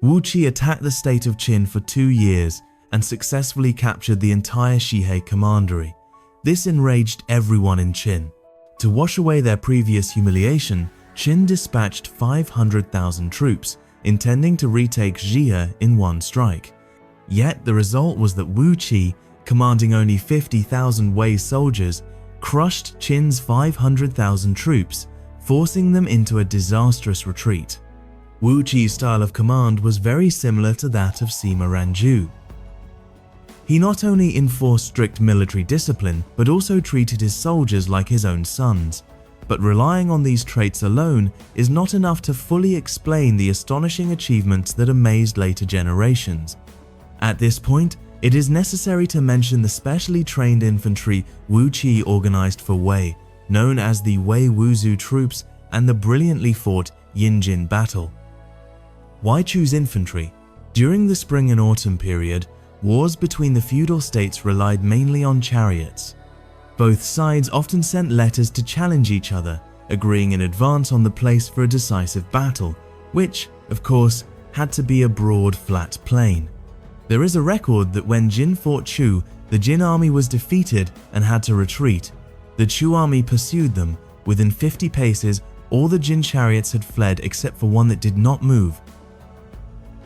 Wu Qi attacked the state of Qin for 2 years and successfully captured the entire Shihei commandery. This enraged everyone in Qin. To wash away their previous humiliation, Qin dispatched 500,000 troops, intending to retake Jie in one strike. Yet the result was that Wu Qi, commanding only 50,000 Wei soldiers, crushed Qin's 500,000 troops, forcing them into a disastrous retreat. Wu Qi's style of command was very similar to that of Sima Ranju. He not only enforced strict military discipline, but also treated his soldiers like his own sons. But relying on these traits alone is not enough to fully explain the astonishing achievements that amazed later generations. At this point, it is necessary to mention the specially trained infantry Wu Qi organized for Wei, known as the Wei Wuzu troops, and the brilliantly fought Yinjin battle. Why choose infantry? During the spring and autumn period, wars between the feudal states relied mainly on chariots. Both sides often sent letters to challenge each other, agreeing in advance on the place for a decisive battle, which, of course, had to be a broad, flat plain. There is a record that when Jin fought Chu, the Jin army was defeated and had to retreat. The Chu army pursued them. Within 50 paces, all the Jin chariots had fled except for one that did not move.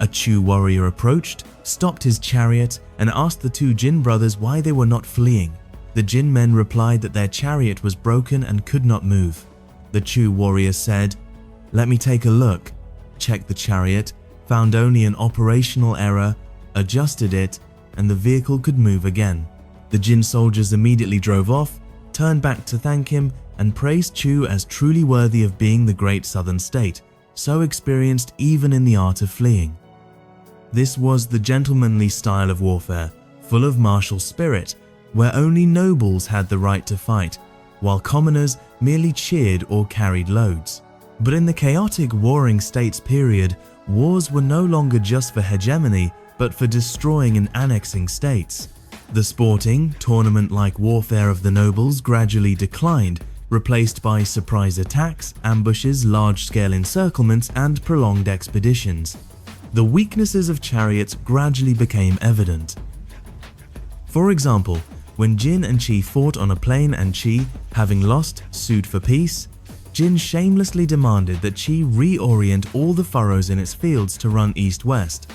A Chu warrior approached, stopped his chariot, and asked the 2 Jin brothers why they were not fleeing. The Jin men replied that their chariot was broken and could not move. The Chu warrior said, "Let me take a look," checked the chariot, found only an operational error, adjusted it, and the vehicle could move again. The Jin soldiers immediately drove off, turned back to thank him, and praised Chu as truly worthy of being the great southern state, so experienced even in the art of fleeing. This was the gentlemanly style of warfare, full of martial spirit, where only nobles had the right to fight, while commoners merely cheered or carried loads. But in the chaotic warring states period, wars were no longer just for hegemony, but for destroying and annexing states. The sporting, tournament-like warfare of the nobles gradually declined, replaced by surprise attacks, ambushes, large-scale encirclements, and prolonged expeditions. The weaknesses of chariots gradually became evident. For example, when Jin and Qi fought on a plain and Qi, having lost, sued for peace, Jin shamelessly demanded that Qi reorient all the furrows in its fields to run east-west.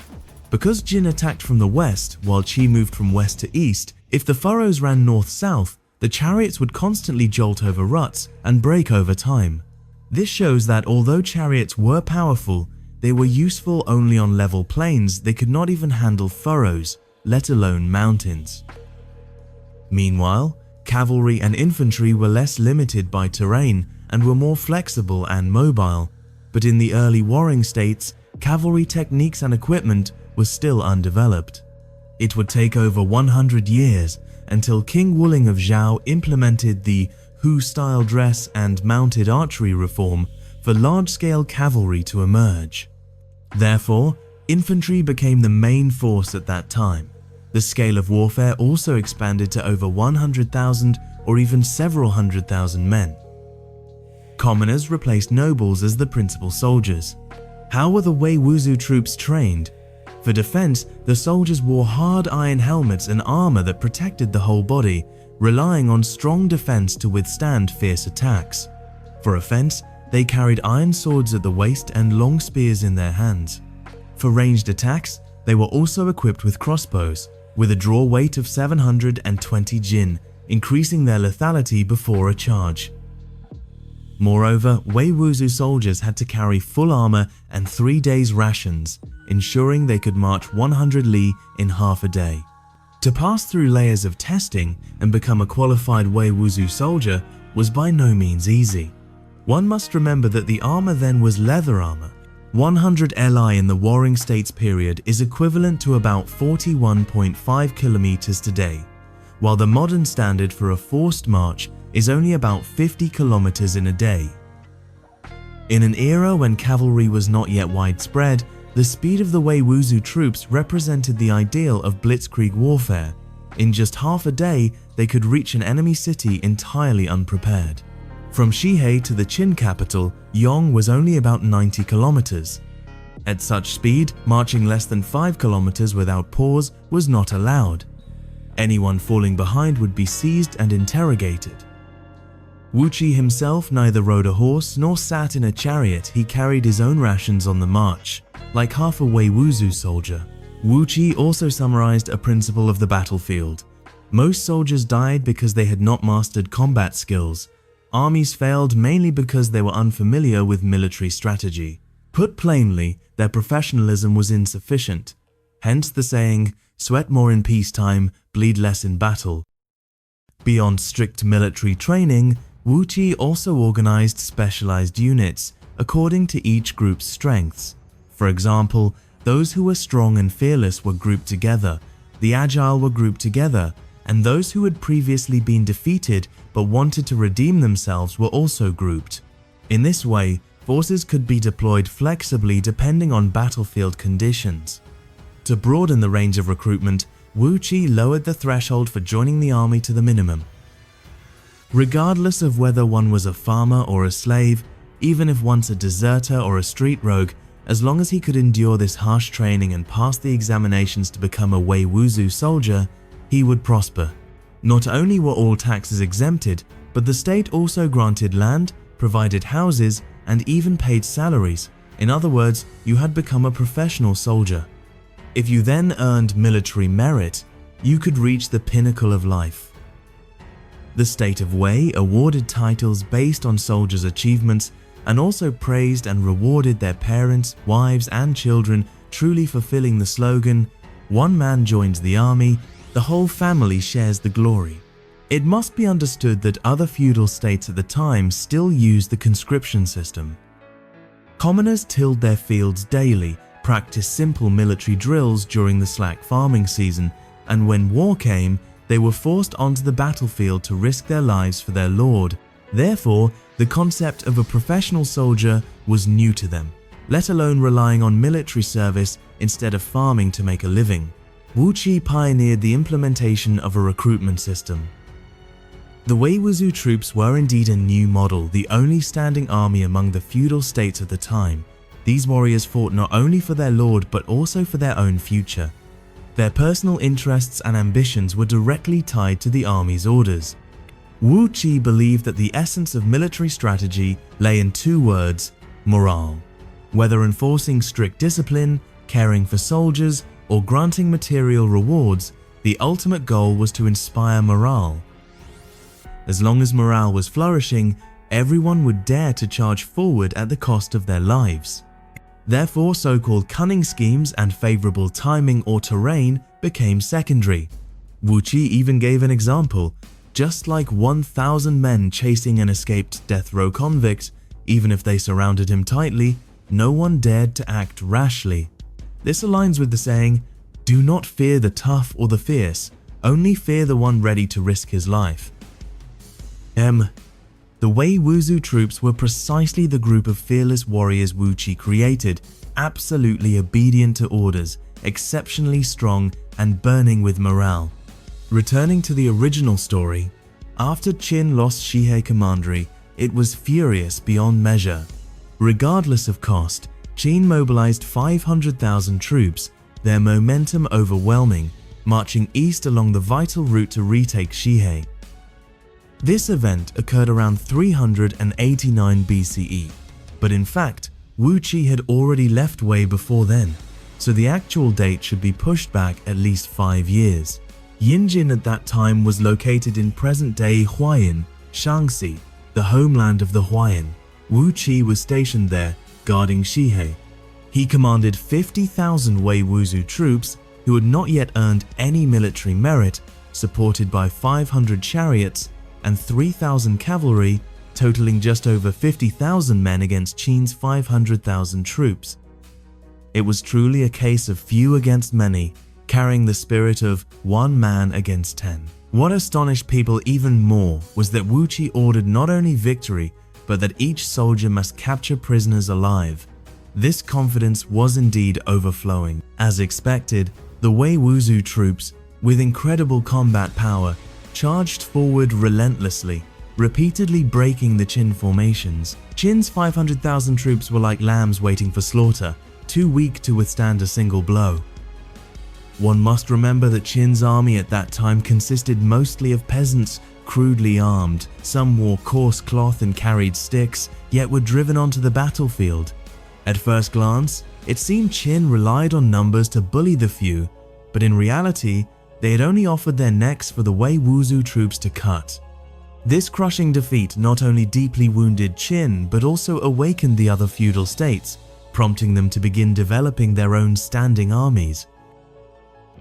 Because Jin attacked from the west while Qi moved from west to east, if the furrows ran north-south, the chariots would constantly jolt over ruts and break over time. This shows that although chariots were powerful, they were useful only on level plains. They could not even handle furrows, let alone mountains. Meanwhile, cavalry and infantry were less limited by terrain and were more flexible and mobile, but in the early warring states, cavalry techniques and equipment was still undeveloped. It would take over 100 years until King Wuling of Zhao implemented the Hu-style dress and mounted archery reform for large-scale cavalry to emerge. Therefore, infantry became the main force at that time. The scale of warfare also expanded to over 100,000 or even several 100,000 men. Commoners replaced nobles as the principal soldiers. How were the Wei Wuzu troops trained? For defense, the soldiers wore hard iron helmets and armor that protected the whole body, relying on strong defense to withstand fierce attacks. For offense, they carried iron swords at the waist and long spears in their hands. For ranged attacks, they were also equipped with crossbows, with a draw weight of 720 Jin, increasing their lethality before a charge. Moreover, Wei Wuzu soldiers had to carry full armor and 3 days' rations, ensuring they could march 100 li in half a day. To pass through layers of testing and become a qualified Wei Wuzu soldier was by no means easy. One must remember that the armor then was leather armor. 100 li in the Warring States period is equivalent to about 41.5 kilometers today, while the modern standard for a forced march is only about 50 kilometers in a day. In an era when cavalry was not yet widespread, the speed of the Wei Wuzu troops represented the ideal of blitzkrieg warfare. In just half a day, they could reach an enemy city entirely unprepared. From Shihei to the Qin capital, Yong was only about 90 kilometers. At such speed, marching less than 5 kilometers without pause was not allowed. Anyone falling behind would be seized and interrogated. Wuchi himself neither rode a horse nor sat in a chariot. He carried his own rations on the march, like half a Wei Wuzu soldier. Wuchi also summarized a principle of the battlefield. Most soldiers died because they had not mastered combat skills. Armies failed mainly because they were unfamiliar with military strategy. Put plainly, their professionalism was insufficient. Hence the saying, "Sweat more in peacetime, bleed less in battle." Beyond strict military training, Wuchi also organized specialized units according to each group's strengths. For example, those who were strong and fearless were grouped together, the agile were grouped together, and those who had previously been defeated but wanted to redeem themselves were also grouped. In this way, forces could be deployed flexibly depending on battlefield conditions. To broaden the range of recruitment, Wuchi lowered the threshold for joining the army to the minimum. Regardless of whether one was a farmer or a slave, even if once a deserter or a street rogue, as long as he could endure this harsh training and pass the examinations to become a Wei Wuzu soldier, he would prosper. Not only were all taxes exempted, but the state also granted land, provided houses, and even paid salaries. In other words, you had become a professional soldier. If you then earned military merit, you could reach the pinnacle of life. The state of Wei awarded titles based on soldiers' achievements and also praised and rewarded their parents, wives, and children, truly fulfilling the slogan, "One man joins the army, the whole family shares the glory." It must be understood that other feudal states at the time still used the conscription system. Commoners tilled their fields daily, practiced simple military drills during the slack farming season, and when war came, they were forced onto the battlefield to risk their lives for their lord. Therefore, the concept of a professional soldier was new to them, let alone relying on military service instead of farming to make a living. Wuchi pioneered the implementation of a recruitment system. The Wei Wuzu troops were indeed a new model, the only standing army among the feudal states of the time. These warriors fought not only for their lord but also for their own future. Their personal interests and ambitions were directly tied to the army's orders. Wuchi believed that the essence of military strategy lay in two words: morale. Whether enforcing strict discipline, caring for soldiers, or granting material rewards, the ultimate goal was to inspire morale. As long as morale was flourishing, everyone would dare to charge forward at the cost of their lives. Therefore, so-called cunning schemes and favorable timing or terrain became secondary. Wuchi even gave an example. Just like 1,000 men chasing an escaped death row convict, even if they surrounded him tightly, no one dared to act rashly. This aligns with the saying, "Do not fear the tough or the fierce, only fear the one ready to risk his life." The Wei Wuzu troops were precisely the group of fearless warriors Wuchi created, absolutely obedient to orders, exceptionally strong, and burning with morale. Returning to the original story, after Qin lost Shihei Commandery, it was furious beyond measure. Regardless of cost, Qin mobilized 500,000 troops, their momentum overwhelming, marching east along the vital route to retake Shihei. This event occurred around 389 BCE, but in fact, Wuchi had already left Wei before then, so the actual date should be pushed back at least 5 years. Yinjin at that time was located in present-day Huayan, Shaanxi, the homeland of the Huayan. Wuchi was stationed there, guarding Shihei. He commanded 50,000 Wei Wuzu troops who had not yet earned any military merit, supported by 500 chariots and 3,000 cavalry, totaling just over 50,000 men against Qin's 500,000 troops. It was truly a case of few against many, carrying the spirit of one man against 10. What astonished people even more was that Wuchi ordered not only victory, but that each soldier must capture prisoners alive. This confidence was indeed overflowing. As expected, the Wei Wuzu troops, with incredible combat power, charged forward relentlessly, repeatedly breaking the Qin formations. Qin's 500,000 troops were like lambs waiting for slaughter, too weak to withstand a single blow. One must remember that Qin's army at that time consisted mostly of peasants, crudely armed. Some wore coarse cloth and carried sticks, yet were driven onto the battlefield. At first glance, it seemed Qin relied on numbers to bully the few, but in reality, they had only offered their necks for the Wei Wuzu troops to cut. This crushing defeat not only deeply wounded Qin, but also awakened the other feudal states, prompting them to begin developing their own standing armies.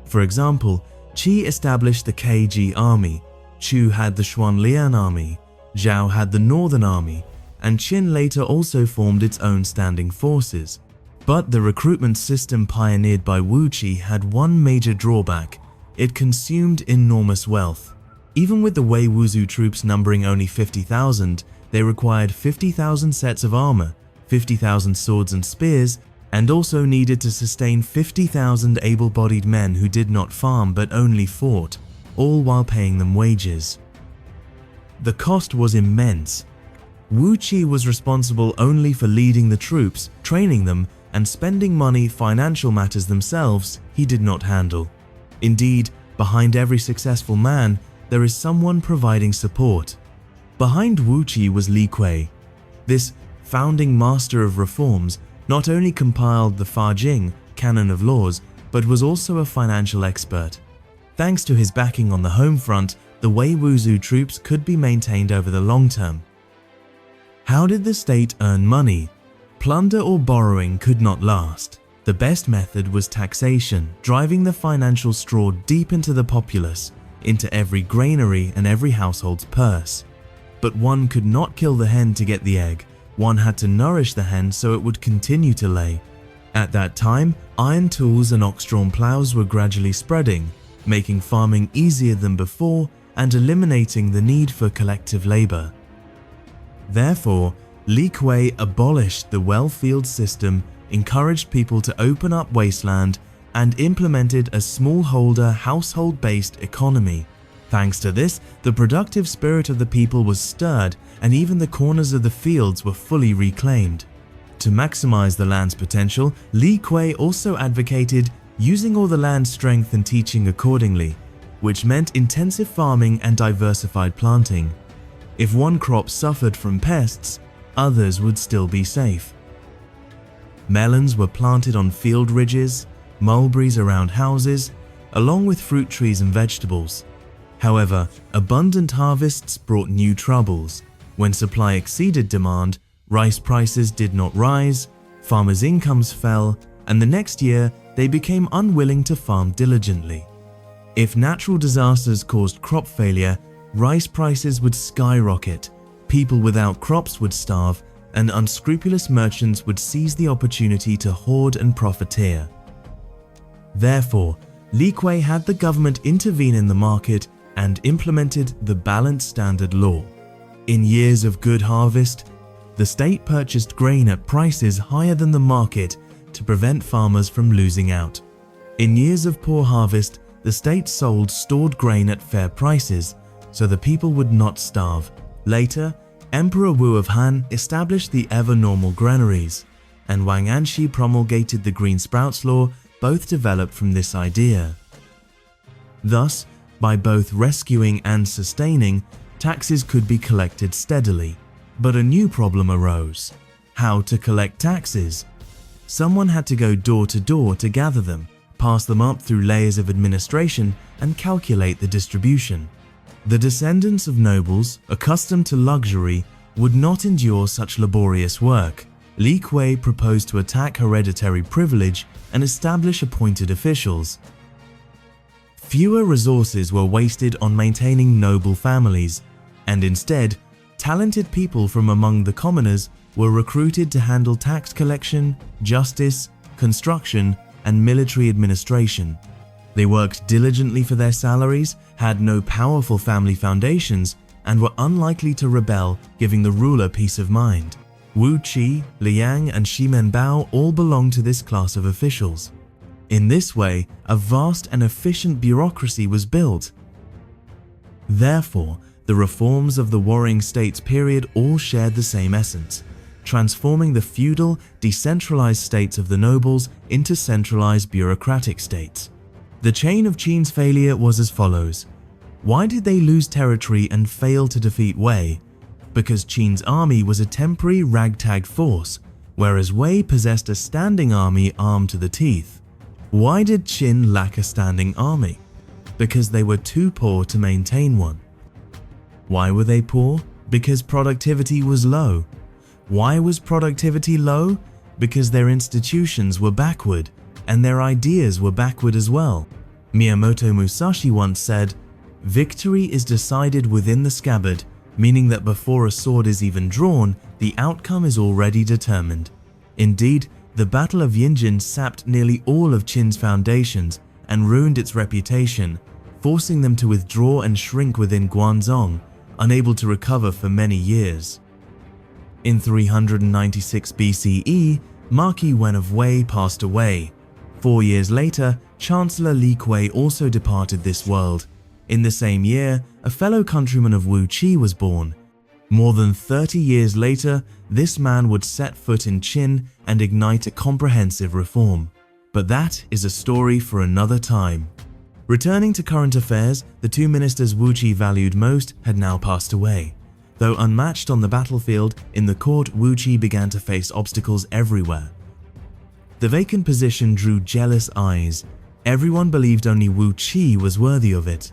For example, Qi established the Keiji army, Chu had the Xuanlian army, Zhao had the Northern army, and Qin later also formed its own standing forces. But the recruitment system pioneered by Wuqi had one major drawback: it consumed enormous wealth. Even with the Wei Wuzu troops numbering only 50,000, they required 50,000 sets of armor, 50,000 swords and spears, and also needed to sustain 50,000 able-bodied men who did not farm but only fought, all while paying them wages. The cost was immense. Wuqi was responsible only for leading the troops, training them, and spending money. Financial matters themselves he did not handle. Indeed, behind every successful man, there is someone providing support. Behind Wuqi was Li Kui. This founding master of reforms not only compiled the Fa Jing, canon of laws, but was also a financial expert. Thanks to his backing on the home front, the Wei Wuzu troops could be maintained over the long term. How did the state earn money? Plunder or borrowing could not last. The best method was taxation, driving the financial straw deep into the populace, into every granary and every household's purse. But one could not kill the hen to get the egg. One had to nourish the hen so it would continue to lay. At that time, iron tools and ox-drawn plows were gradually spreading, making farming easier than before and eliminating the need for collective labor. Therefore, Li Kui abolished the well-field system, encouraged people to open up wasteland, and implemented a smallholder, household-based economy. Thanks to this, the productive spirit of the people was stirred, and even the corners of the fields were fully reclaimed. To maximize the land's potential, Li Kui also advocated using all the land's strength and teaching accordingly, which meant intensive farming and diversified planting. If one crop suffered from pests, others would still be safe. Melons were planted on field ridges, mulberries around houses, along with fruit trees and vegetables. However, abundant harvests brought new troubles. When supply exceeded demand, rice prices did not rise, farmers' incomes fell, and the next year they became unwilling to farm diligently. If natural disasters caused crop failure, rice prices would skyrocket, people without crops would starve, and unscrupulous merchants would seize the opportunity to hoard and profiteer. Therefore, Li Kui had the government intervene in the market and implemented the Balanced Standard Law. In years of good harvest, the state purchased grain at prices higher than the market to prevent farmers from losing out. In years of poor harvest, the state sold stored grain at fair prices, so the people would not starve. Later, Emperor Wu of Han established the ever-normal granaries, and Wang Anshi promulgated the Green Sprouts Law, both developed from this idea. Thus, by both rescuing and sustaining, taxes could be collected steadily. But a new problem arose: how to collect taxes. Someone had to go door to door to gather them, pass them up through layers of administration, and calculate the distribution. The descendants of nobles, accustomed to luxury, would not endure such laborious work. Li Kui proposed to attack hereditary privilege and establish appointed officials. Fewer resources were wasted on maintaining noble families, and instead, talented people from among the commoners were recruited to handle tax collection, justice, construction, and military administration. They worked diligently for their salaries, had no powerful family foundations, and were unlikely to rebel, giving the ruler peace of mind. Wu Qi, Liang, and Shimen Bao all belonged to this class of officials. In this way, a vast and efficient bureaucracy was built. Therefore, the reforms of the Warring States period all shared the same essence: transforming the feudal, decentralized states of the nobles into centralized bureaucratic states. The chain of Qin's failure was as follows. Why did they lose territory and fail to defeat Wei? Because Qin's army was a temporary ragtag force, whereas Wei possessed a standing army armed to the teeth. Why did Qin lack a standing army? Because they were too poor to maintain one. Why were they poor? Because productivity was low. Why was productivity low? Because their institutions were backward, and their ideas were backward as well. Miyamoto Musashi once said, "Victory is decided within the scabbard," meaning that before a sword is even drawn, the outcome is already determined. Indeed, the Battle of Yinjin sapped nearly all of Qin's foundations and ruined its reputation, forcing them to withdraw and shrink within Guanzhong, unable to recover for many years. In 396 BCE, Marquis Wen of Wei passed away. 4 years later, Chancellor Li Kui also departed this world. In the same year, a fellow countryman of Wu Qi was born. More than 30 years later, this man would set foot in Qin and ignite a comprehensive reform. But that is a story for another time. Returning to current affairs, the two ministers Wu Qi valued most had now passed away. Though unmatched on the battlefield, in the court Wu Qi began to face obstacles everywhere. The vacant position drew jealous eyes. Everyone believed only Wu Qi was worthy of it.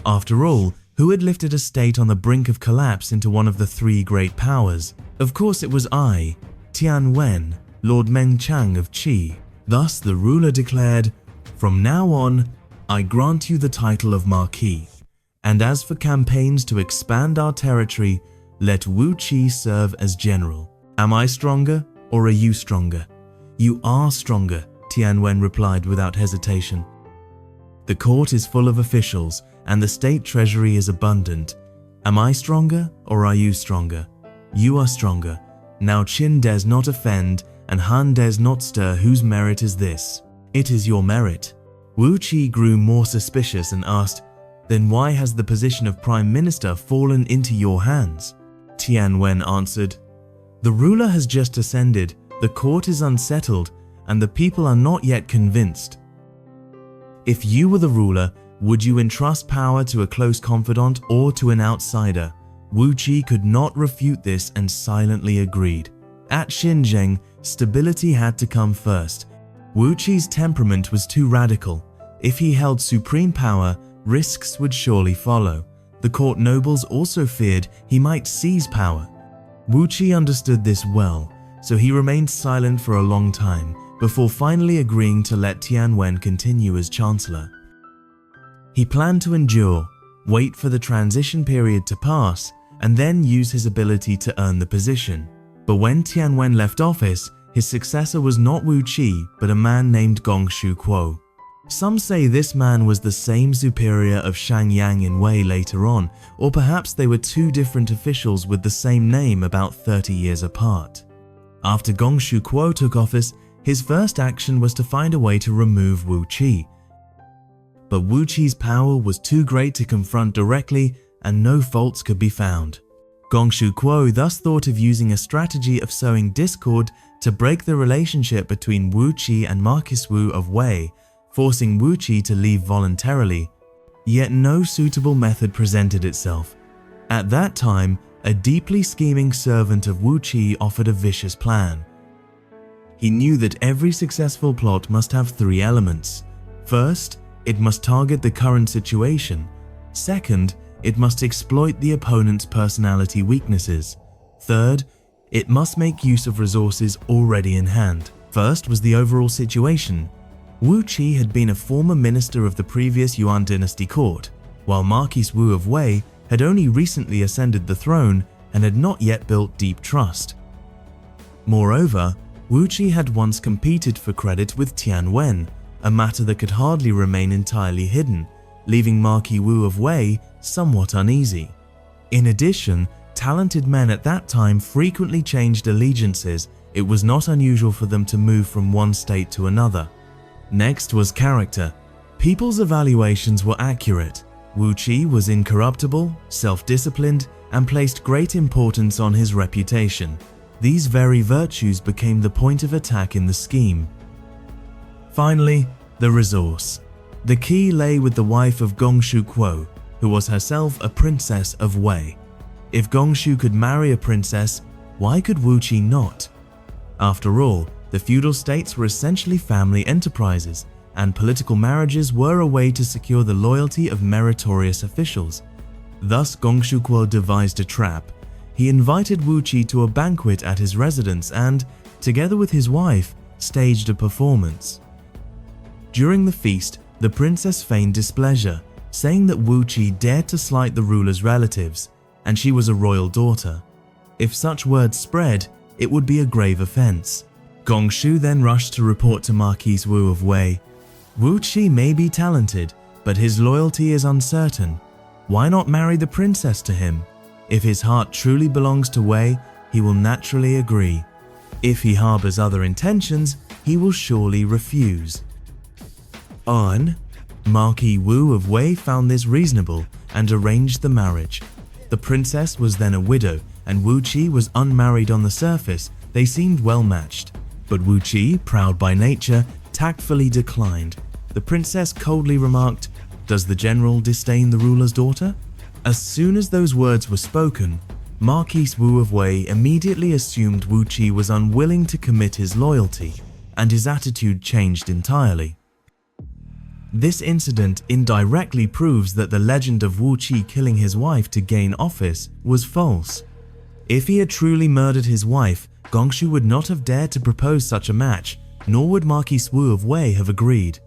After all, who had lifted a state on the brink of collapse into one of the three great powers? Of course it was I, Tian Wen, Lord Mengchang of Qi. Thus the ruler declared, "From now on, I grant you the title of Marquis, and as for campaigns to expand our territory, let Wu Qi serve as general." Am I stronger or are you stronger? You are stronger, Tian Wen replied without hesitation. The court is full of officials and the state treasury is abundant. Am I stronger or are you stronger? You are stronger. Now Qin dares not offend and Han dares not stir. Whose merit is this? It is your merit. Wu Qi grew more suspicious and asked, "Then why has the position of Prime Minister fallen into your hands?" Tian Wen answered, "The ruler has just ascended, the court is unsettled, and the people are not yet convinced." If you were the ruler, would you entrust power to a close confidant or to an outsider? Wu Qi could not refute this and silently agreed. At Xinjiang, stability had to come first. Wu Qi's temperament was too radical. If he held supreme power, risks would surely follow. The court nobles also feared he might seize power. Wu Qi understood this well, so he remained silent for a long time before finally agreeing to let Tian Wen continue as chancellor. He planned to endure, wait for the transition period to pass, and then use his ability to earn the position. But when Tian Wen left office, his successor was not Wu Qi, but a man named Gong Shuquo. Some say this man was the same superior of Shangyang in Wei later on, or perhaps they were two different officials with the same name about 30 years apart. After Gong Shuquo took office, his first action was to find a way to remove Wu Qi. But Wu Qi's power was too great to confront directly and no faults could be found. Gong Shuquo thus thought of using a strategy of sowing discord to break the relationship between Wu Qi and Marquis Wu of Wei, forcing Wu Qi to leave voluntarily. Yet no suitable method presented itself. At that time, a deeply scheming servant of Wu Qi offered a vicious plan. He knew that every successful plot must have three elements. First, it must target the current situation. Second, it must exploit the opponent's personality weaknesses. Third, it must make use of resources already in hand. First was the overall situation. Wu Qi had been a former minister of the previous Yuan dynasty court, while Marquis Wu of Wei had only recently ascended the throne and had not yet built deep trust. Moreover, Wu Qi had once competed for credit with Tian Wen, a matter that could hardly remain entirely hidden, leaving Marquis Wu of Wei somewhat uneasy. In addition, talented men at that time frequently changed allegiances. It was not unusual for them to move from one state to another. Next was character. People's evaluations were accurate. Wu Qi was incorruptible, self-disciplined, and placed great importance on his reputation. These very virtues became the point of attack in the scheme. Finally, the resource. The key lay with the wife of Gongshu Kuo, who was herself a princess of Wei. If Gongshu could marry a princess, why could Wu Qi not? After all, the feudal states were essentially family enterprises, and political marriages were a way to secure the loyalty of meritorious officials. Thus, Gongshu Kuo devised a trap. He invited Wu Qi to a banquet at his residence and, together with his wife, staged a performance. During the feast, the princess feigned displeasure, saying that Wu Qi dared to slight the ruler's relatives, and she was a royal daughter. If such words spread, it would be a grave offense. Gongshu then rushed to report to Marquis Wu of Wei. Wu Qi may be talented, but his loyalty is uncertain. Why not marry the princess to him? If his heart truly belongs to Wei, he will naturally agree. If he harbors other intentions, he will surely refuse. Marquis Wu of Wei found this reasonable and arranged the marriage. The princess was then a widow, and Wu Qi was unmarried on the surface. They seemed well matched. But Wu Qi, proud by nature, tactfully declined. The princess coldly remarked, "Does the general disdain the ruler's daughter?" As soon as those words were spoken, Marquis Wu of Wei immediately assumed Wu Qi was unwilling to commit his loyalty, and his attitude changed entirely. This incident indirectly proves that the legend of Wu Qi killing his wife to gain office was false. If he had truly murdered his wife, Gongshu would not have dared to propose such a match, nor would Marquis Wu of Wei have agreed.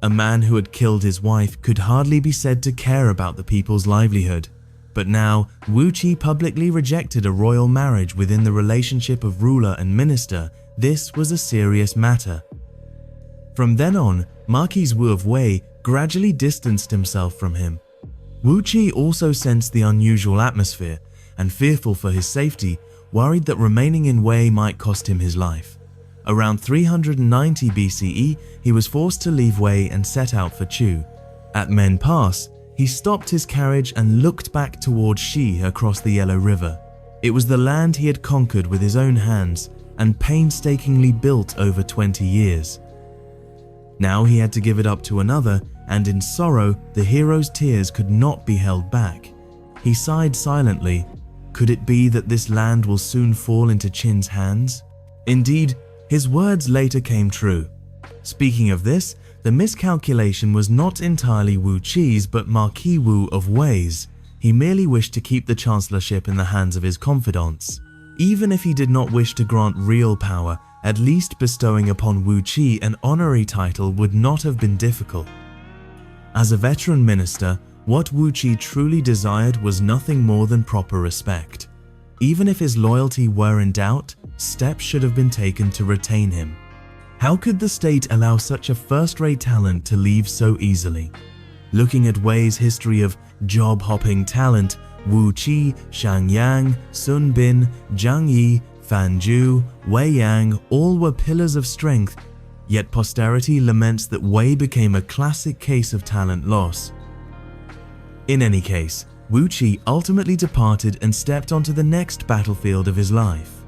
A man who had killed his wife could hardly be said to care about the people's livelihood. But now, Wu Qi publicly rejected a royal marriage within the relationship of ruler and minister. This was a serious matter. From then on, Marquis Wu of Wei gradually distanced himself from him. Wu Qi also sensed the unusual atmosphere, and fearful for his safety, worried that remaining in Wei might cost him his life. Around 390 BCE, he was forced to leave Wei and set out for Chu. At Men Pass, he stopped his carriage and looked back towards Xi across the Yellow River. It was the land he had conquered with his own hands and painstakingly built over 20 years. Now he had to give it up to another, and in sorrow, the hero's tears could not be held back. He sighed silently. Could it be that this land will soon fall into Qin's hands? Indeed, his words later came true. Speaking of this, the miscalculation was not entirely Wu Qi's but Marquis Wu of Wei's. He merely wished to keep the chancellorship in the hands of his confidants. Even if he did not wish to grant real power, at least bestowing upon Wu Qi an honorary title would not have been difficult. As a veteran minister, what Wu Qi truly desired was nothing more than proper respect. Even if his loyalty were in doubt, steps should have been taken to retain him. How could the state allow such a first-rate talent to leave so easily? Looking at Wei's history of job-hopping talent, Wu Qi, Shang Yang, Sun Bin, Zhang Yi, Fan Zhu, Wei Yang all were pillars of strength, yet posterity laments that Wei became a classic case of talent loss. In any case, Wu Qi ultimately departed and stepped onto the next battlefield of his life.